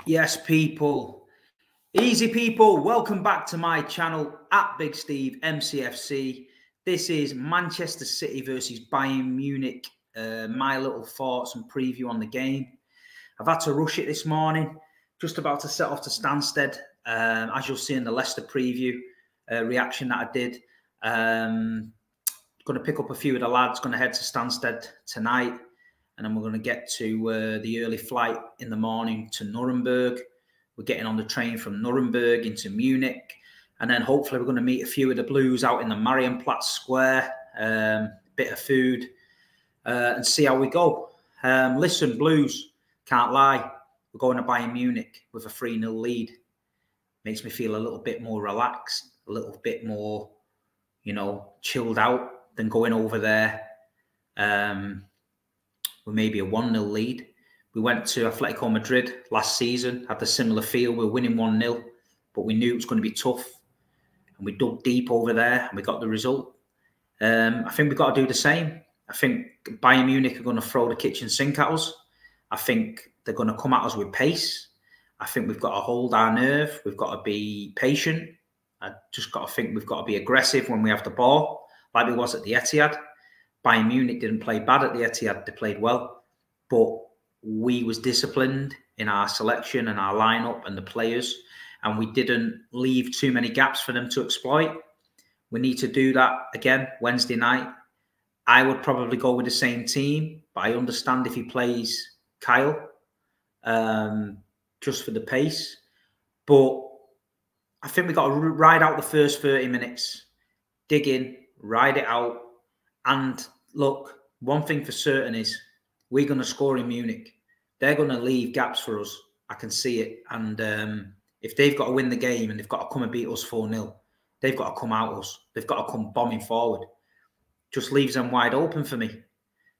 Yes, people. Easy people, welcome back to my channel at Big Steve MCFC. This is Manchester City versus Bayern Munich. My little thoughts and preview on the game. I've had to rush it this morning. Just about to set off to Stansted. As you'll see in the Leicester preview reaction that I did. Going to pick up a few of the lads. Going to head to Stansted tonight. And then we're going to get to the early flight in the morning to Nuremberg. We're getting on the train from Nuremberg into Munich. And then hopefully we're going to meet a few of the Blues out in the Marienplatz Square. Bit of food and see how we go. Listen, Blues, can't lie. We're going to Bayern Munich with a 3-0 lead. Makes me feel a little bit more relaxed, a little bit more, chilled out than going over there with maybe a 1-0 lead. We went to Atletico Madrid last season, had a similar feel. We were winning 1-0, but we knew it was going to be tough. And we dug deep over there and we got the result. I think we've got to do the same. I think Bayern Munich are going to throw the kitchen sink at us. I think they're going to come at us with pace. I think we've got to hold our nerve. We've got to be patient. I just got to think we've got to be aggressive when we have the ball, like it was at the Etihad. Bayern Munich didn't play bad at the Etihad. They played well. But we was disciplined in our selection and our lineup and the players. And we didn't leave too many gaps for them to exploit. We need to do that again Wednesday night. I would probably go with the same team. But I understand if he plays Kyle, just for the pace. But I think we've got to ride out the first 30 minutes. Dig in, ride it out. And look, one thing for certain is we're going to score in Munich. They're going to leave gaps for us. I can see it. And if they've got to win the game and they've got to come and beat us 4-0, they've got to come out us. They've got to come bombing forward. Just leaves them wide open for me.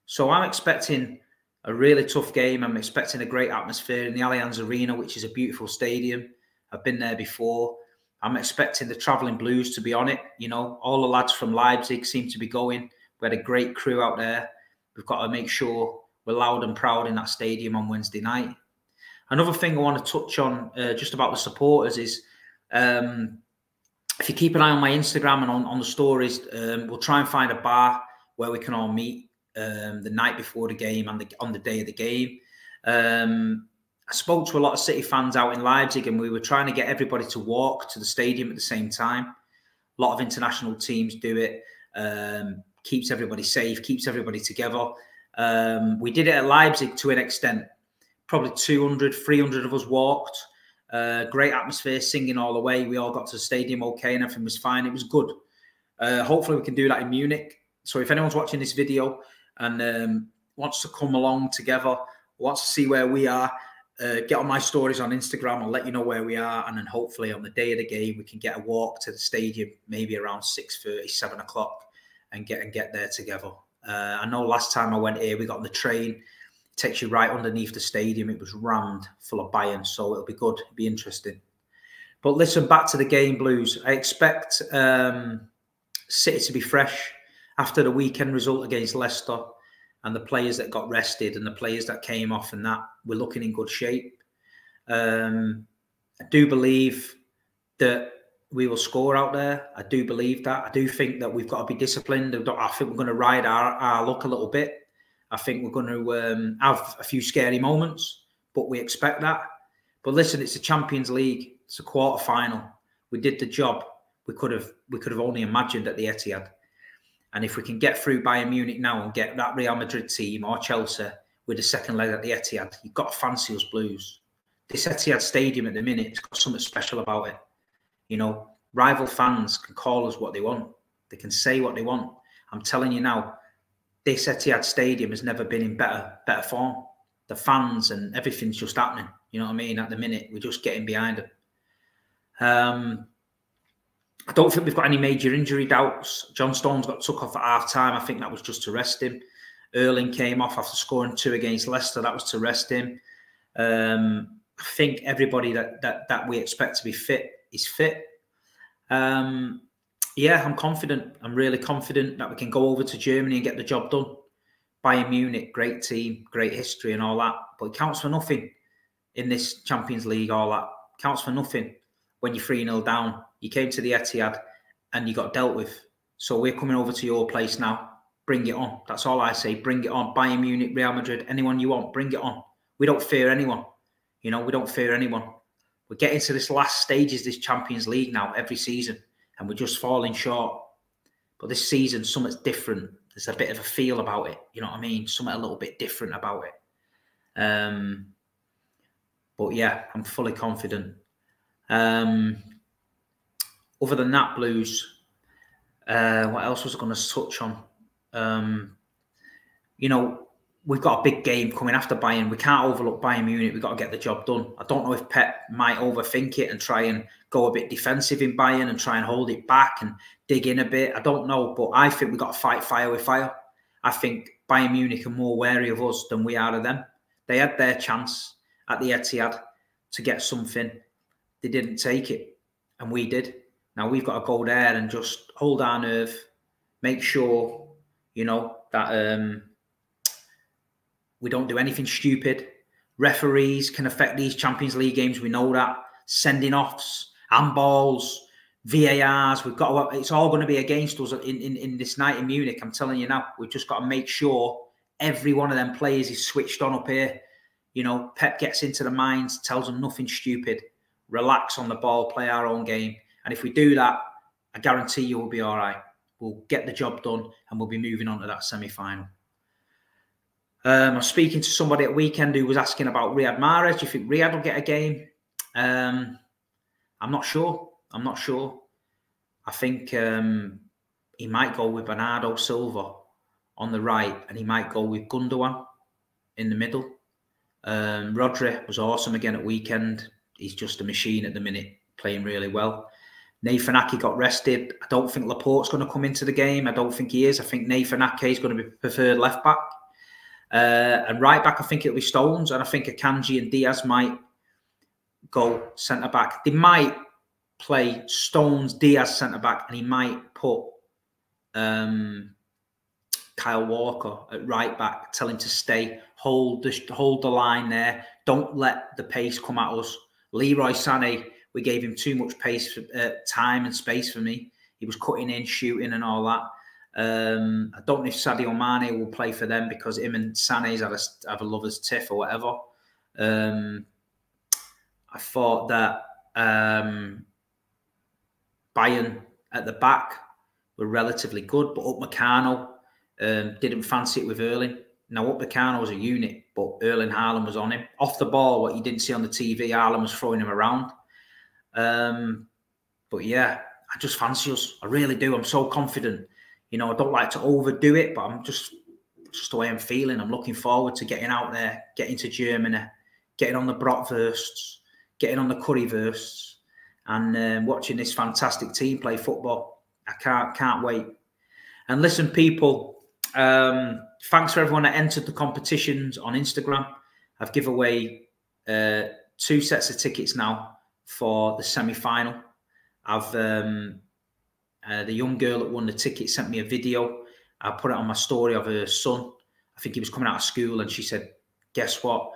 So I'm expecting a really tough game. I'm expecting a great atmosphere in the Allianz Arena, which is a beautiful stadium. I've been there before. I'm expecting the travelling Blues to be on it. All the lads from Leipzig seem to be going. We had a great crew out there. We've got to make sure we're loud and proud in that stadium on Wednesday night. Another thing I want to touch on just about the supporters is if you keep an eye on my Instagram and on the stories, we'll try and find a bar where we can all meet the night before the game and on the day of the game. I spoke to a lot of City fans out in Leipzig and we were trying to get everybody to walk to the stadium at the same time. A lot of international teams do it. Keeps everybody safe, keeps everybody together. We did it at Leipzig to an extent. Probably 200, 300 of us walked. Great atmosphere, singing all the way. We all got to the stadium okay and everything was fine. It was good. Hopefully we can do that in Munich. So if anyone's watching this video and wants to come along together, wants to see where we are, get on my stories on Instagram. I'll let you know where we are. And then hopefully on the day of the game, we can get a walk to the stadium, maybe around 6:30, 7 o'clock. And get there together. I know last time I went here, we got on the train. It takes you right underneath the stadium. It was rammed full of Bayern, so it'll be good. It'll be interesting. But listen, back to the game, Blues. I expect City to be fresh after the weekend result against Leicester and the players that got rested and the players that came off and that. We're looking in good shape. I do believe that we will score out there. I do believe that. I do think that we've got to be disciplined. I think we're going to ride our luck a little bit. I think we're going to have a few scary moments, but we expect that. But listen, it's a Champions League. It's a quarter-final. We did the job. We could have only imagined at the Etihad. And if we can get through Bayern Munich now and get that Real Madrid team or Chelsea with the second leg at the Etihad, you've got to fancy us Blues. This Etihad Stadium at the minute, it's got something special about it. Rival fans can call us what they want. They can say what they want. I'm telling you now, this Etihad Stadium has never been in better form. The fans and everything's just happening. You know what I mean? At the minute, we're just getting behind them. I don't think we've got any major injury doubts. John Stones got took off at half-time. I think that was just to rest him. Erling came off after scoring 2 against Leicester. That was to rest him. I think everybody that we expect to be fit is fit. Yeah, I'm confident. I'm really confident that we can go over to Germany and get the job done. Bayern Munich, great team, great history and all that, but it counts for nothing in this Champions League, all that counts for nothing when you're 3-0 down. You came to the Etihad and you got dealt with. So we're coming over to your place now. Bring it on. That's all I say. Bring it on. Bayern Munich, Real Madrid, anyone you want, bring it on. We don't fear anyone. You know, we don't fear anyone. We're getting to this last stages, this Champions League now, every season, and we're just falling short. But this season, something's different. There's a bit of a feel about it. You know what I mean? Something a little bit different about it. But yeah, I'm fully confident. Other than that, Blues, what else was I going to touch on? You know, we've got a big game coming after Bayern. We can't overlook Bayern Munich. We've got to get the job done. I don't know if Pep might overthink it and try and go a bit defensive in Bayern and try and hold it back and dig in a bit. I don't know, but I think we've got to fight fire with fire. I think Bayern Munich are more wary of us than we are of them. They had their chance at the Etihad to get something. They didn't take it, and we did. Now we've got to go there and just hold our nerve, make sure, you know, that we don't do anything stupid. Referees can affect these Champions League games. We know that. Sending offs, handballs, VARs. We've got to, it's all going to be against us in this night in Munich. I'm telling you now. We've just got to make sure every one of them players is switched on up here. You know, Pep gets into the minds, tells them nothing stupid. Relax on the ball, play our own game. And if we do that, I guarantee you we'll be all right. We'll get the job done and we'll be moving on to that semi-final. I was speaking to somebody at weekend who was asking about Riyad Mahrez. Do you think Riyad will get a game? I'm not sure. I'm not sure. I think he might go with Bernardo Silva on the right and he might go with Gundogan in the middle. Rodri was awesome again at weekend. He's just a machine at the minute, playing really well. Nathan Ake got rested. I don't think Laporte's going to come into the game. I don't think he is. I think Nathan Ake is going to be preferred left back. And right back, I think it'll be Stones. And I think Akanji and Diaz might go centre back. They might play Stones, Diaz centre back, and he might put Kyle Walker at right back, tell him to stay, hold the line there. Don't let the pace come at us. Leroy Sané, we gave him too much pace, time and space for me. He was cutting in, shooting and all that. I don't know if Sadio Mane will play for them because him and Sané's have a lover's tiff or whatever. I thought that Bayern at the back were relatively good, but Upamecano didn't fancy it with Erling. Now, Upamecano was a unit, but Erling Haaland was on him. Off the ball, what you didn't see on the TV, Haaland was throwing him around. But yeah, I just fancy us. I really do. I'm so confident. You know, I don't like to overdo it, but I'm just the way I'm feeling. I'm looking forward to getting out there, getting to Germany, getting on the Bratwursts, getting on the Currywursts, and watching this fantastic team play football. I can't wait. And listen, people, thanks for everyone that entered the competitions on Instagram. I've given away 2 sets of tickets now for the semi-final. The young girl that won the ticket sent me a video. I put it on my story of her son. I think he was coming out of school and she said, guess what?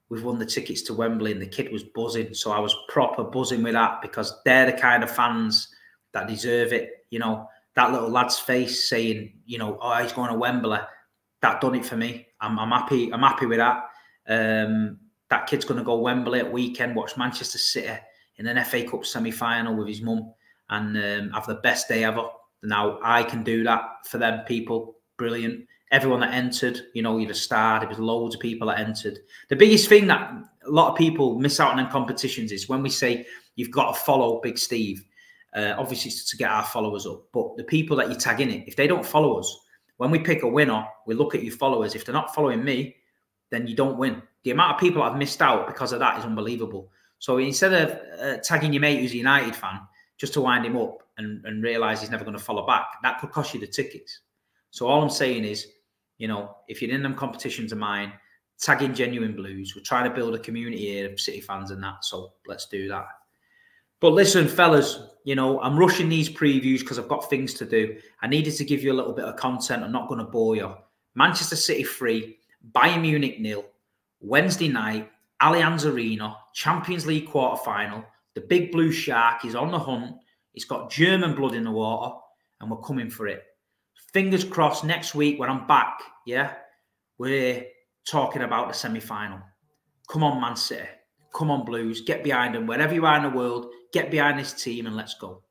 We've won the tickets to Wembley, and the kid was buzzing. So I was proper buzzing with that because they're the kind of fans that deserve it. You know, that little lad's face saying, you know, oh, he's going to Wembley. That done it for me. I'm happy. I'm happy with that. That kid's going to go Wembley at weekend, watch Manchester City in an FA Cup semi-final with his mum and have the best day ever. Now, I can do that for them people. Brilliant. Everyone that entered, you know, you're a star. There was loads of people that entered. The biggest thing that a lot of people miss out on in competitions is when we say you've got to follow Big Steve. Obviously, it's to get our followers up. But the people that you tag in it, if they don't follow us, when we pick a winner, we look at your followers. If they're not following me, then you don't win. The amount of people that have missed out because of that is unbelievable. So instead of tagging your mate who's a United fan just to wind him up and realise he's never going to follow back, that could cost you the tickets. So all I'm saying is, you know, if you're in them competitions of mine, tag in Genuine Blues. We're trying to build a community here of City fans and that. So let's do that. But listen, fellas, you know, I'm rushing these previews because I've got things to do. I needed to give you a little bit of content. I'm not going to bore you. Manchester City 3, Bayern Munich 0, Wednesday night, Allianz Arena, Champions League quarter-final. The big blue shark is on the hunt. It's got German blood in the water, and we're coming for it. Fingers crossed next week when I'm back, yeah, we're talking about the semi-final. Come on, Man City. Come on, Blues. Get behind them. Wherever you are in the world, get behind this team and let's go.